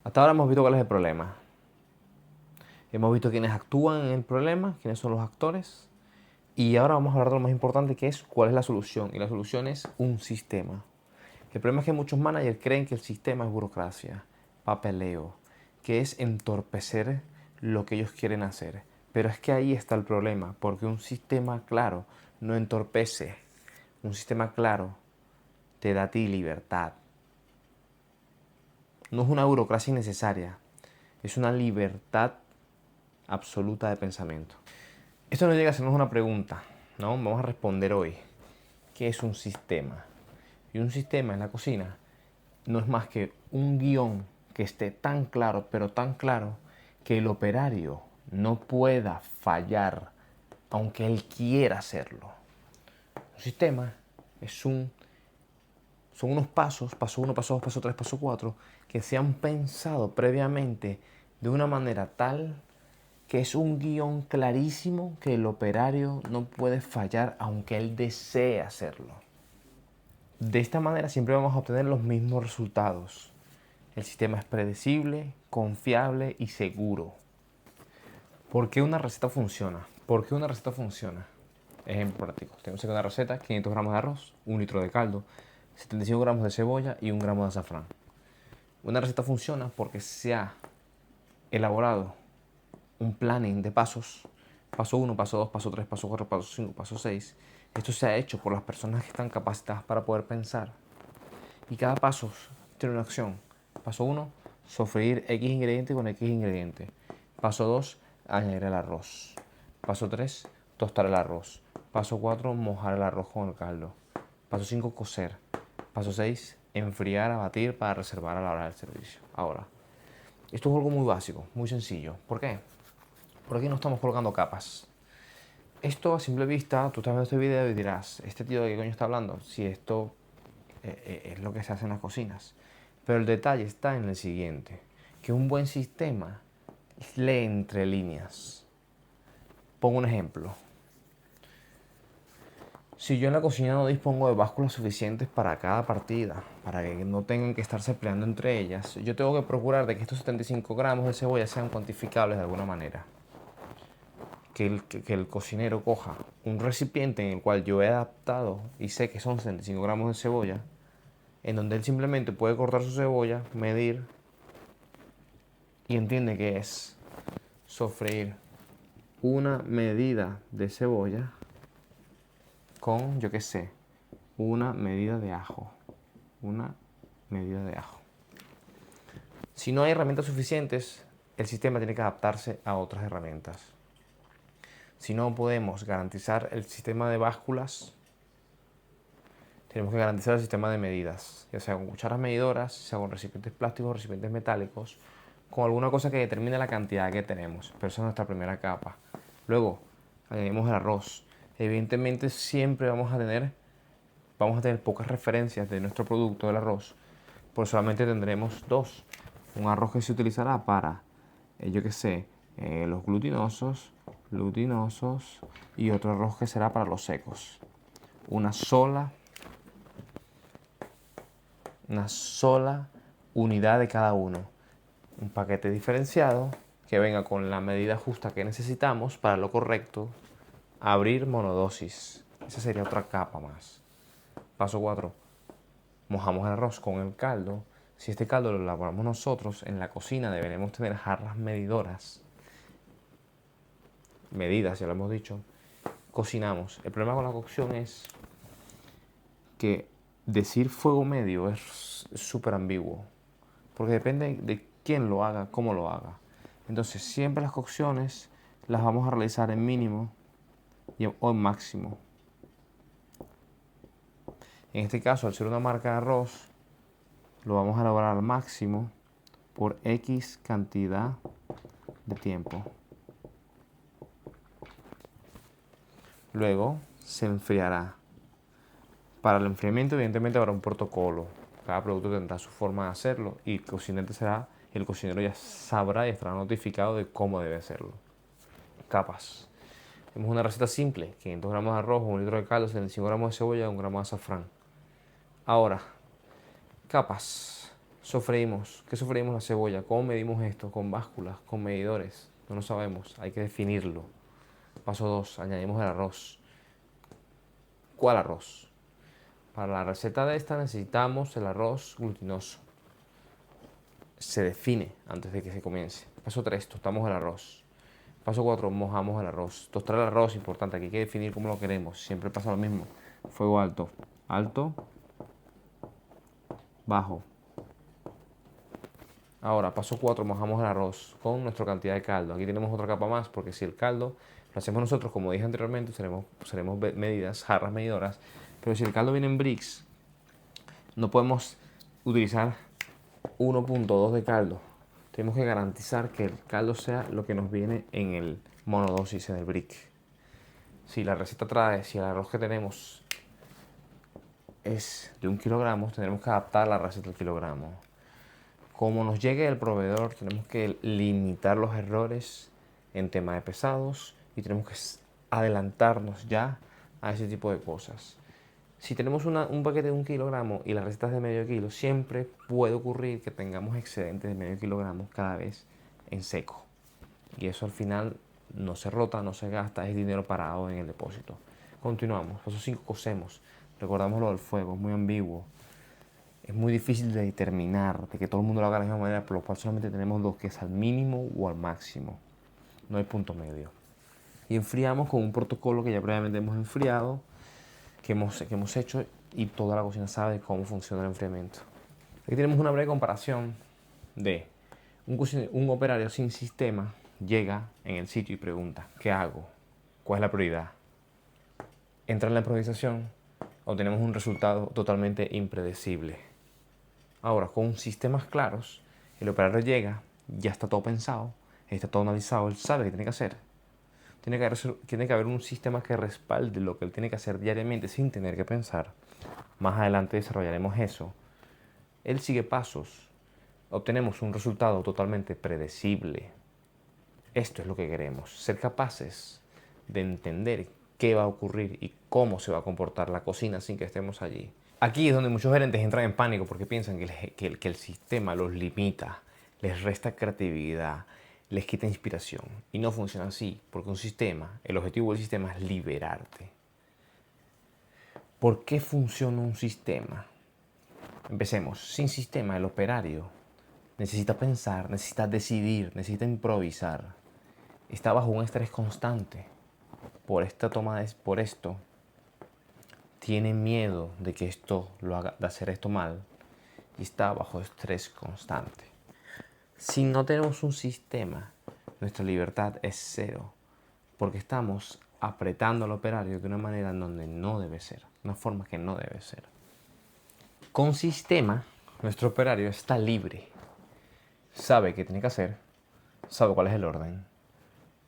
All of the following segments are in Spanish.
Hasta ahora hemos visto cuál es el problema. Hemos visto quiénes actúan en el problema, quiénes son los actores. Y ahora vamos a hablar de lo más importante, que es cuál es la solución. Y la solución es un sistema. El problema es que muchos managers creen que el sistema es burocracia, papeleo, que es entorpecer lo que ellos quieren hacer. Pero es que ahí está el problema, porque un sistema claro no entorpece. Un sistema claro te da a ti libertad. No es una burocracia innecesaria, es una libertad absoluta de pensamiento. Esto nos llega a hacernos una pregunta, ¿no? Vamos a responder hoy. ¿Qué es un sistema? Y un sistema en la cocina no es más que un guión que esté tan claro, pero tan claro, que el operario no pueda fallar, aunque él quiera hacerlo. Un sistema son unos pasos, paso 1, paso 2, paso 3, paso 4, que se han pensado previamente de una manera tal que es un guión clarísimo que el operario no puede fallar aunque él desee hacerlo. De esta manera siempre vamos a obtener los mismos resultados. El sistema es predecible, confiable y seguro. ¿Por qué una receta funciona? ¿Por qué una receta funciona? Ejemplo práctico. Tenemos aquí una receta, 500 gramos de arroz, 1 litro de caldo, 75 gramos de cebolla y 1 gramo de azafrán. Una receta funciona porque se ha elaborado un planning de pasos. Paso 1, paso 2, paso 3, paso 4, paso 5, paso 6. Esto se ha hecho por las personas que están capacitadas para poder pensar. Y cada paso tiene una acción. Paso 1, sofreír X ingrediente con X ingrediente. Paso 2, añadir el arroz. Paso 3, tostar el arroz. Paso 4, mojar el arroz con el caldo. Paso 5, cocer. Paso 6, enfriar, abatir para reservar a la hora del servicio. Ahora, esto es algo muy básico, muy sencillo. ¿Por qué? Porque aquí no estamos colocando capas. Esto a simple vista, tú estás viendo este video y dirás, ¿este tío de qué coño está hablando? Si esto es lo que se hace en las cocinas. Pero el detalle está en el siguiente, que un buen sistema lee entre líneas. Pongo un ejemplo. Si yo en la cocina no dispongo de básculas suficientes para cada partida, para que no tengan que estarse peleando entre ellas, yo tengo que procurar de que estos 75 gramos de cebolla sean cuantificables de alguna manera. Que el cocinero coja un recipiente en el cual yo he adaptado y sé que son 75 gramos de cebolla, en donde él simplemente puede cortar su cebolla, medir y entiende que es sofreír una medida de cebolla con, yo qué sé, una medida de ajo. Una medida de ajo. Si no hay herramientas suficientes, el sistema tiene que adaptarse a otras herramientas. Si no podemos garantizar el sistema de básculas, tenemos que garantizar el sistema de medidas, ya sea con cucharas medidoras, sea con recipientes plásticos o recipientes metálicos, con alguna cosa que determine la cantidad que tenemos. Pero esa es nuestra primera capa. Luego, añadimos el arroz. Evidentemente siempre vamos a tener pocas referencias de nuestro producto del arroz, pues solamente tendremos dos. Un arroz que se utilizará para, yo que sé, los glutinosos, y otro arroz que será para los secos. Una sola unidad de cada uno. Un paquete diferenciado que venga con la medida justa que necesitamos para lo correcto. Abrir monodosis. Esa sería otra capa más. Paso 4. Mojamos el arroz con el caldo. Si este caldo lo elaboramos nosotros, en la cocina deberemos tener jarras medidoras. Medidas, ya lo hemos dicho. Cocinamos. El problema con la cocción es que decir fuego medio es súper ambiguo. Porque depende de quién lo haga, cómo lo haga. Entonces, siempre las cocciones las vamos a realizar en mínimo o en máximo. En este caso, al ser una marca de arroz, lo vamos a elaborar al máximo por X cantidad de tiempo. Luego se enfriará. Para el enfriamiento, evidentemente, habrá un protocolo. Cada producto tendrá su forma de hacerlo y el cocinero ya sabrá y estará notificado de cómo debe hacerlo. Capas. Tenemos una receta simple: 500 gramos de arroz, 1 litro de caldo, 75 gramos de cebolla y 1 gramo de azafrán. Ahora, capas. Sofreímos. ¿Qué sofreímos la cebolla? ¿Cómo medimos esto? Con básculas, con medidores. No lo sabemos, hay que definirlo. Paso 2, añadimos el arroz. ¿Cuál arroz? Para la receta de esta necesitamos el arroz glutinoso. Se define antes de que se comience. Paso 3, tostamos el arroz. Paso 4, mojamos el arroz. Tostar el arroz, importante, aquí hay que definir cómo lo queremos. Siempre pasa lo mismo. Fuego alto, alto, bajo. Ahora, paso 4, mojamos el arroz con nuestra cantidad de caldo. Aquí tenemos otra capa más, porque si el caldo lo hacemos nosotros, como dije anteriormente, usaremos medidas, jarras medidoras. Pero si el caldo viene en brix, no podemos utilizar 1.2 de caldo. Tenemos que garantizar que el caldo sea lo que nos viene en el monodosis, en el brick. Si la receta trae, si el arroz que tenemos es de 1 kilogramo, tendremos que adaptar la receta al kilogramo. Como nos llegue el proveedor, tenemos que limitar los errores en tema de pesados y tenemos que adelantarnos ya a ese tipo de cosas. Si tenemos un paquete de 1 kilogramo y la receta es de medio kilo, siempre puede ocurrir que tengamos excedentes de medio kilogramo cada vez en seco. Y eso al final no se rota, no se gasta, es dinero parado en el depósito. Continuamos. Paso 5, cocemos. Recordamos lo del fuego, es muy ambiguo. Es muy difícil de determinar, de que todo el mundo lo haga de la misma manera, por lo cual solamente tenemos dos, que es al mínimo o al máximo. No hay punto medio. Y enfriamos con un protocolo que ya previamente hemos enfriado, que hemos hecho, y toda la cocina sabe cómo funciona el enfriamiento. Aquí tenemos una breve comparación de un operario sin sistema llega en el sitio y pregunta, ¿qué hago? ¿Cuál es la prioridad? Entra en la improvisación, obtenemos un resultado totalmente impredecible. Ahora, con sistemas claros, el operario llega, ya está todo pensado, está todo analizado, él sabe qué tiene que hacer. Tiene que haber un sistema que respalde lo que él tiene que hacer diariamente sin tener que pensar. Más adelante desarrollaremos eso. Él sigue pasos. Obtenemos un resultado totalmente predecible. Esto es lo que queremos, ser capaces de entender qué va a ocurrir y cómo se va a comportar la cocina sin que estemos allí. Aquí es donde muchos gerentes entran en pánico porque piensan que el sistema los limita, les resta creatividad, les quita inspiración. Y no funciona así, porque un sistema, el objetivo del sistema es liberarte. ¿Por qué funciona un sistema? Empecemos. Sin sistema, el operario necesita pensar, necesita decidir, necesita improvisar. Está bajo un estrés constante. Por esto, tiene miedo de que esto lo haga, de hacer esto mal, y está bajo estrés constante. Si no tenemos un sistema, nuestra libertad es cero, porque estamos apretando al operario de una manera en donde no debe ser, una forma que no debe ser. Con sistema, nuestro operario está libre, sabe qué tiene que hacer, sabe cuál es el orden,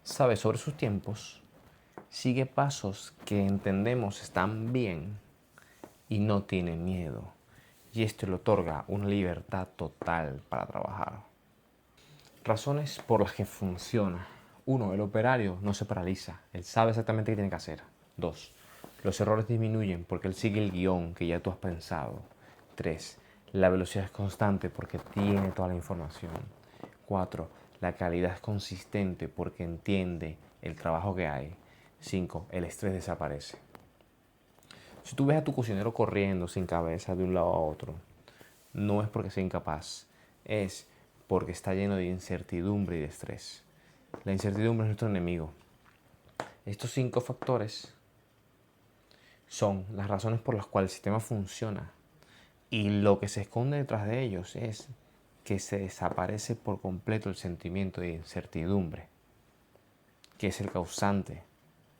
sabe sobre sus tiempos, sigue pasos que entendemos están bien y no tiene miedo. Y esto le otorga una libertad total para trabajar. Razones por las que funciona. 1. El operario no se paraliza. Él sabe exactamente qué tiene que hacer. 2. Los errores disminuyen porque él sigue el guión que ya tú has pensado. 3. La velocidad es constante porque tiene toda la información. 4. La calidad es consistente porque entiende el trabajo que hay. 5. El estrés desaparece. Si tú ves a tu cocinero corriendo sin cabeza de un lado a otro, no es porque sea incapaz, es porque está lleno de incertidumbre y de estrés. La incertidumbre es nuestro enemigo. Estos 5 factores son las razones por las cuales el sistema funciona. Y lo que se esconde detrás de ellos es que se desaparece por completo el sentimiento de incertidumbre, que es el causante,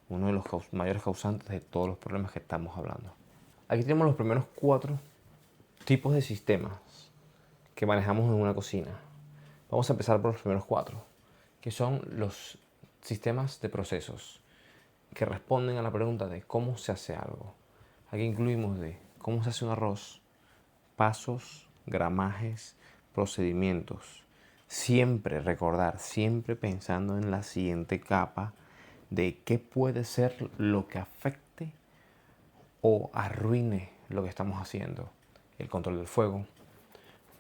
uno de los mayores causantes de todos los problemas que estamos hablando. Aquí tenemos los primeros 4 tipos de sistemas que manejamos en una cocina. Vamos a empezar por los primeros 4, que son los sistemas de procesos que responden a la pregunta de cómo se hace algo. Aquí incluimos de cómo se hace un arroz, pasos, gramajes, procedimientos. Siempre recordar, siempre pensando en la siguiente capa de qué puede ser lo que afecte o arruine lo que estamos haciendo. El control del fuego,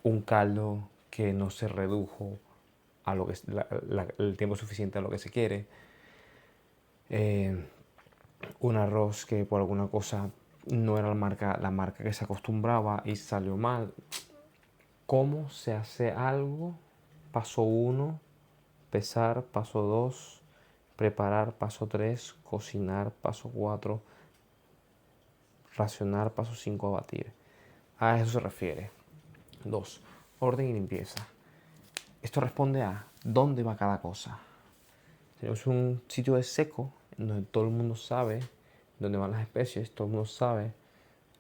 un caldo que no se redujo a lo que el tiempo suficiente a lo que se quiere, un arroz que por alguna cosa no era la marca que se acostumbraba y salió mal. ¿Cómo se hace algo? Paso 1, pesar. Paso 2, preparar. Paso 3, cocinar. Paso 4, racionar. Paso 5, abatir. A eso se refiere. 2, orden y limpieza. Esto responde a dónde va cada cosa. Tenemos un sitio de seco en donde todo el mundo sabe dónde van las especies, todo el mundo sabe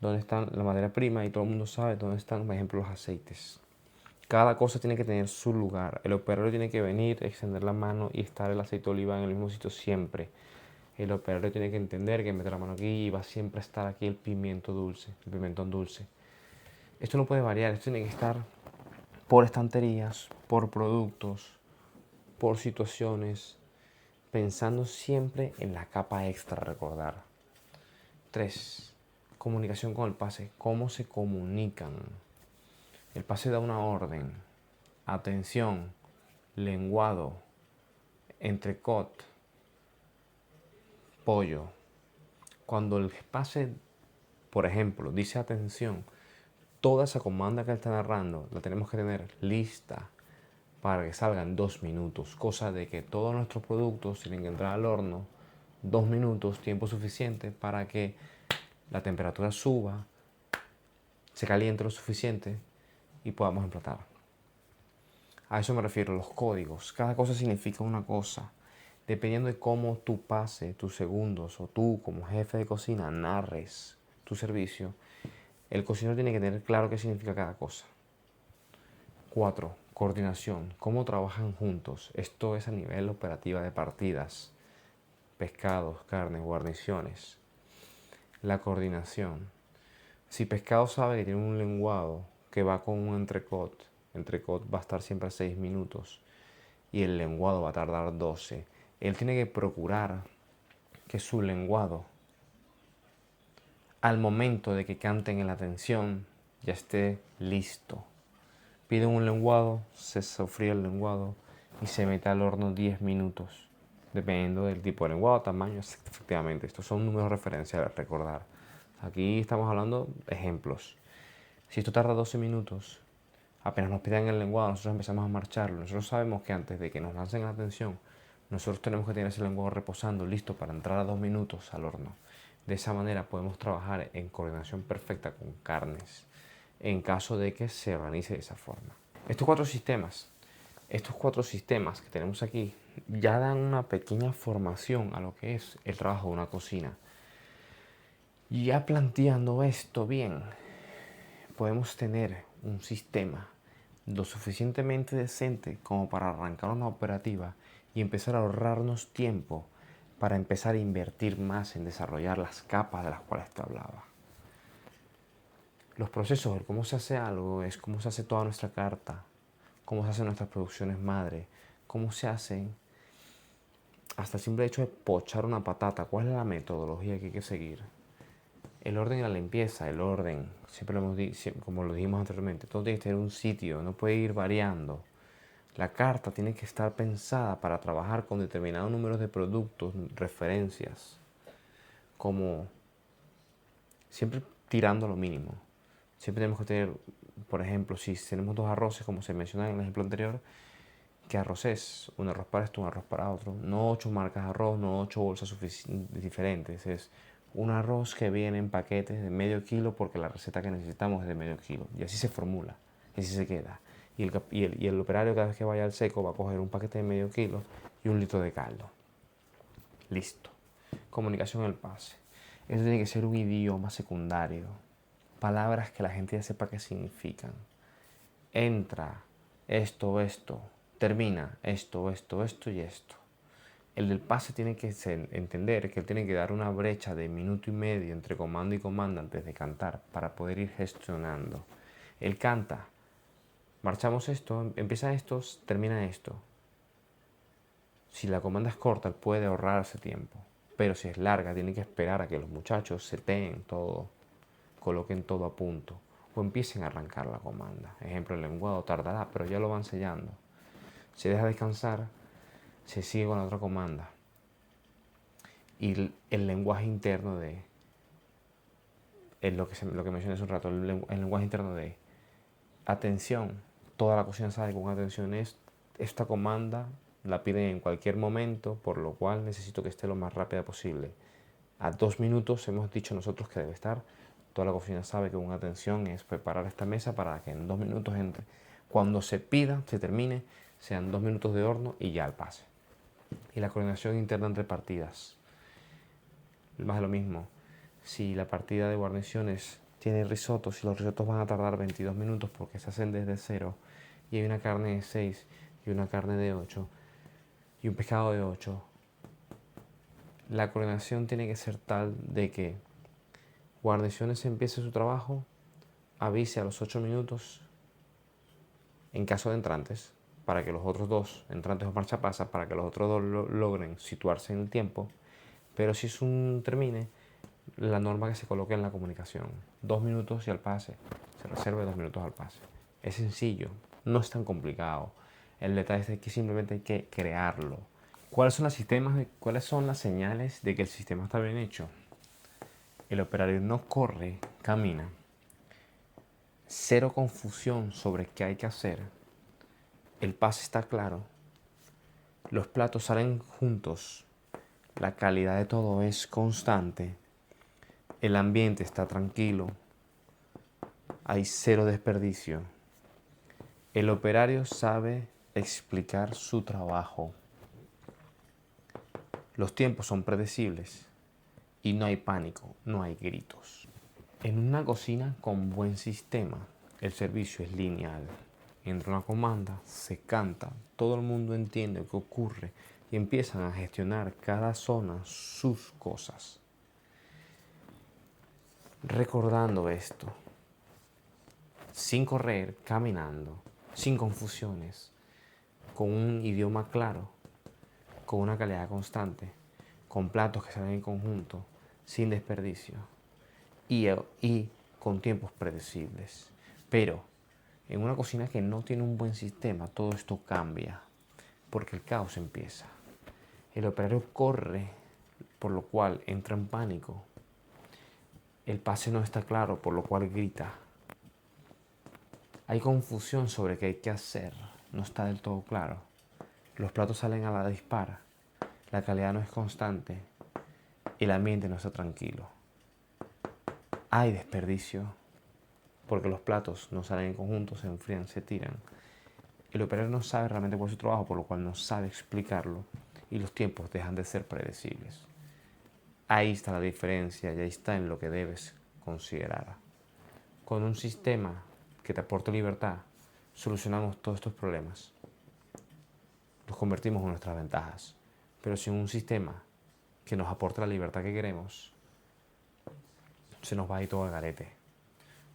dónde está la materia prima y todo el mundo sabe dónde están, por ejemplo, los aceites. Cada cosa tiene que tener su lugar. El operario tiene que venir, extender la mano y estar el aceite de oliva en el mismo sitio siempre. El operario tiene que entender que meter la mano aquí y va siempre a estar aquí el pimiento dulce, el pimentón dulce. Esto no puede variar, esto tiene que estar por estanterías, por productos, por situaciones, pensando siempre en la capa extra a recordar. 3, comunicación con el pase. ¿Cómo se comunican? El pase da una orden. Atención, lenguado, entrecot, pollo. Cuando el pase, por ejemplo, dice atención, toda esa comanda que él está narrando la tenemos que tener lista para que salga en 2 minutos. Cosa de que todos nuestros productos tienen que entrar al horno 2 minutos, tiempo suficiente para que la temperatura suba, se caliente lo suficiente y podamos emplatar. A eso me refiero, los códigos. Cada cosa significa una cosa. Dependiendo de cómo tú pase tus segundos o tú como jefe de cocina narres tu servicio, el cocinero tiene que tener claro qué significa cada cosa. 4, coordinación. ¿Cómo trabajan juntos? Esto es a nivel operativa de partidas, pescados, carnes, guarniciones. La coordinación. Si pescado sabe que tiene un lenguado que va con un entrecot va a estar siempre a 6 minutos y el lenguado va a tardar 12. Él tiene que procurar que su lenguado, al momento de que canten en la atención, ya esté listo. Piden un lenguado, se sofría el lenguado y se mete al horno 10 minutos. Dependiendo del tipo de lenguado, tamaño, efectivamente. Estos son números referenciales a recordar. Aquí estamos hablando de ejemplos. Si esto tarda 12 minutos, apenas nos piden el lenguado, nosotros empezamos a marcharlo. Nosotros sabemos que antes de que nos lancen la atención, nosotros tenemos que tener ese lenguado reposando, listo para entrar a 2 minutos al horno. De esa manera podemos trabajar en coordinación perfecta con carnes, en caso de que se organice de esa forma. Estos cuatro sistemas que tenemos aquí ya dan una pequeña formación a lo que es el trabajo de una cocina. Ya planteando esto bien, podemos tener un sistema lo suficientemente decente como para arrancar una operativa y empezar a ahorrarnos tiempo para empezar a invertir más en desarrollar las capas de las cuales te hablaba. Los procesos, el cómo se hace algo, es cómo se hace toda nuestra carta, cómo se hacen nuestras producciones madre, cómo se hacen hasta el simple hecho de pochar una patata, cuál es la metodología que hay que seguir. El orden y la limpieza, el orden, siempre lo hemos dicho, como lo dijimos anteriormente, todo tiene que tener un sitio, no puede ir variando. La carta tiene que estar pensada para trabajar con determinados números de productos, referencias, como siempre tirando a lo mínimo. Siempre tenemos que tener, por ejemplo, si tenemos 2 arroces, como se menciona en el ejemplo anterior, ¿qué arroz es? Un arroz para esto, un arroz para otro. No 8 marcas de arroz, no 8 bolsas diferentes. Es un arroz que viene en paquetes de medio kilo porque la receta que necesitamos es de medio kilo. Y así se formula, y así se queda. Y el operario cada vez que vaya al seco va a coger un paquete de medio kilo y 1 litro de caldo. Listo. Comunicación al pase. Eso tiene que ser un idioma secundario. Palabras que la gente ya sepa qué significan. Entra, esto, termina, esto y esto. El del pase tiene que entender que él tiene que dar una brecha de 1,5 minutos entre comando y comando antes de cantar para poder ir gestionando. Él canta, marchamos esto, empieza esto, termina esto. Si la comanda es corta, él puede ahorrarse tiempo. Pero si es larga, tiene que esperar a que los muchachos seteen todo, coloquen todo a punto. o empiecen a arrancar la comanda. Ejemplo, el lenguado tardará, pero ya lo van sellando. Se deja descansar, se sigue con la otra comanda. Y el lenguaje interno de, es lo que mencioné hace un rato, el lenguaje interno de atención. Toda la cocina sabe con atención es esta comanda, la piden en cualquier momento, por lo cual necesito que esté lo más rápida posible. A 2 minutos hemos dicho nosotros que debe estar. Toda la cocina sabe que una atención es preparar esta mesa para que en 2 minutos entre. Cuando se pida, se termine, sean 2 minutos de horno y ya al pase. Y la coordinación interna entre partidas. Más de lo mismo. Si la partida de guarniciones tiene risotto, si los risottos van a tardar 22 minutos porque se hacen desde cero y hay una carne de 6 y una carne de 8 y un pescado de 8, la coordinación tiene que ser tal de que guarniciones empiece su trabajo, avise a los 8 minutos en caso de entrantes, para que los otros dos, entrantes o marchapasa, para que los otros dos logren situarse en el tiempo. Pero si es un termine, la norma que se coloque en la comunicación, 2 minutos y al pase, se reserve 2 minutos al pase. Es sencillo, no es tan complicado. El detalle es que simplemente hay que crearlo. ¿Cuáles son las señales de que el sistema está bien hecho? El operario no corre, camina. Cero confusión sobre qué hay que hacer. El pase está claro. Los platos salen juntos. La calidad de todo es constante. El ambiente está tranquilo. Hay cero desperdicio. El operario sabe explicar su trabajo. Los tiempos son predecibles y no hay pánico, no hay gritos. En una cocina con buen sistema, el servicio es lineal. Entra una comanda, se canta, todo el mundo entiende qué ocurre y empiezan a gestionar cada zona sus cosas. Recordando esto, sin correr, caminando, sin confusiones, con un idioma claro, con una calidad constante, con platos que salen en conjunto, sin desperdicio y con tiempos predecibles. Pero en una cocina que no tiene un buen sistema, todo esto cambia, porque el caos empieza. El operario corre, por lo cual entra en pánico. El pase no está claro, por lo cual grita. Hay confusión sobre qué hay que hacer, no está del todo claro. Los platos salen a la dispara, la calidad no es constante, el ambiente no está tranquilo. Hay desperdicio, porque los platos no salen en conjunto, se enfrían, se tiran. El operario no sabe realmente cuál es su trabajo, por lo cual no sabe explicarlo y los tiempos dejan de ser predecibles. Ahí está la diferencia y ahí está en lo que debes considerar. Con un sistema que te aporte libertad, solucionamos todos estos problemas. Los convertimos en nuestras ventajas. Pero sin un sistema que nos aporte la libertad que queremos, se nos va a ir todo al garete.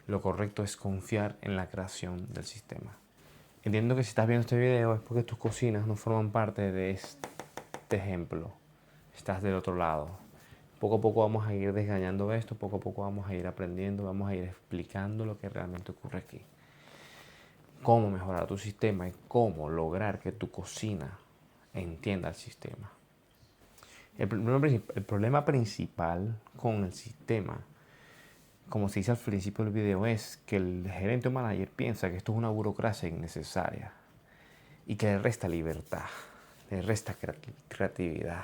Lo correcto es confiar en la creación del sistema. Entiendo que si estás viendo este video es porque tus cocinas no forman parte de este ejemplo. Estás del otro lado. Poco a poco vamos a ir desgañando esto, poco a poco vamos a ir aprendiendo, vamos a ir explicando lo que realmente ocurre aquí. Cómo mejorar tu sistema y cómo lograr que tu cocina entienda el sistema. El problema principal con el sistema, como se dice al principio del video, es que el gerente o manager piensa que esto es una burocracia innecesaria y que le resta libertad, le resta creatividad.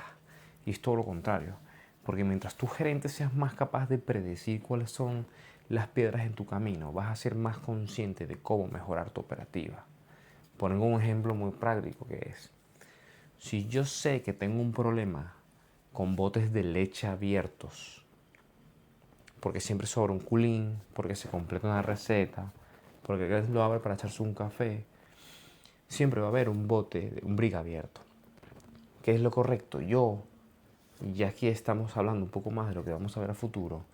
Y es todo lo contrario, porque mientras tu gerente seas más capaz de predecir cuáles son las piedras en tu camino, vas a ser más consciente de cómo mejorar tu operativa. Pongo un ejemplo muy práctico que es, si yo sé que tengo un problema con botes de leche abiertos, porque siempre sobra un culín, porque se completa una receta, porque lo abre para echarse un café, siempre va a haber un bote, un brick abierto. ¿Qué es lo correcto? Y aquí estamos hablando un poco más de lo que vamos a ver a futuro,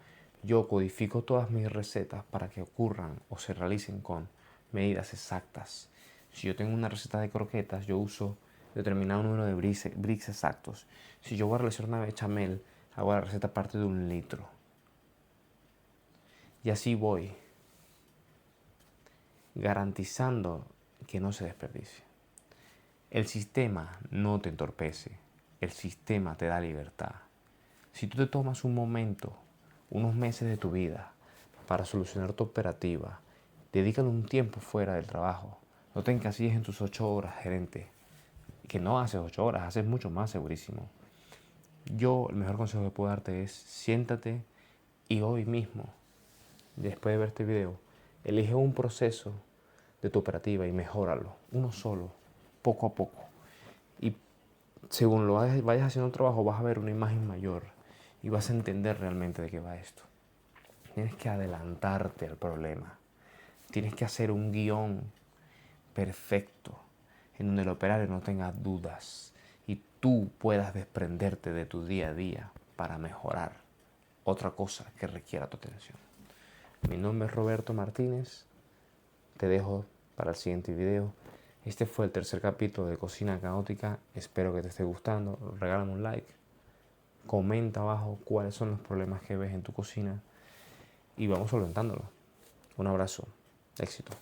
yo codifico todas mis recetas para que ocurran o se realicen con medidas exactas. Si yo tengo una receta de croquetas, yo uso determinado número de bricks exactos. Si yo voy a realizar una bechamel, hago la receta a partir de 1 litro. Y así voy garantizando que no se desperdicie. El sistema no te entorpece, el sistema te da libertad. Si tú te tomas un momento, unos meses de tu vida para solucionar tu operativa, dedícale un tiempo fuera del trabajo. No te encasilles en tus 8 horas, gerente, que no haces 8 horas, haces mucho más segurísimo. El mejor consejo que puedo darte es siéntate y hoy mismo, después de ver este video, elige un proceso de tu operativa y mejóralo, uno solo, poco a poco. Y según lo vayas haciendo el trabajo, vas a ver una imagen mayor y vas a entender realmente de qué va esto. Tienes que adelantarte al problema. Tienes que hacer un guión perfecto en donde el operario no tenga dudas y tú puedas desprenderte de tu día a día para mejorar otra cosa que requiera tu atención. Mi nombre es Roberto Martínez. Te dejo para el siguiente video. Este fue el tercer capítulo de Cocina Caótica. Espero que te esté gustando. Regálame un like. Comenta abajo cuáles son los problemas que ves en tu cocina y vamos solventándolo. Un abrazo. Éxito.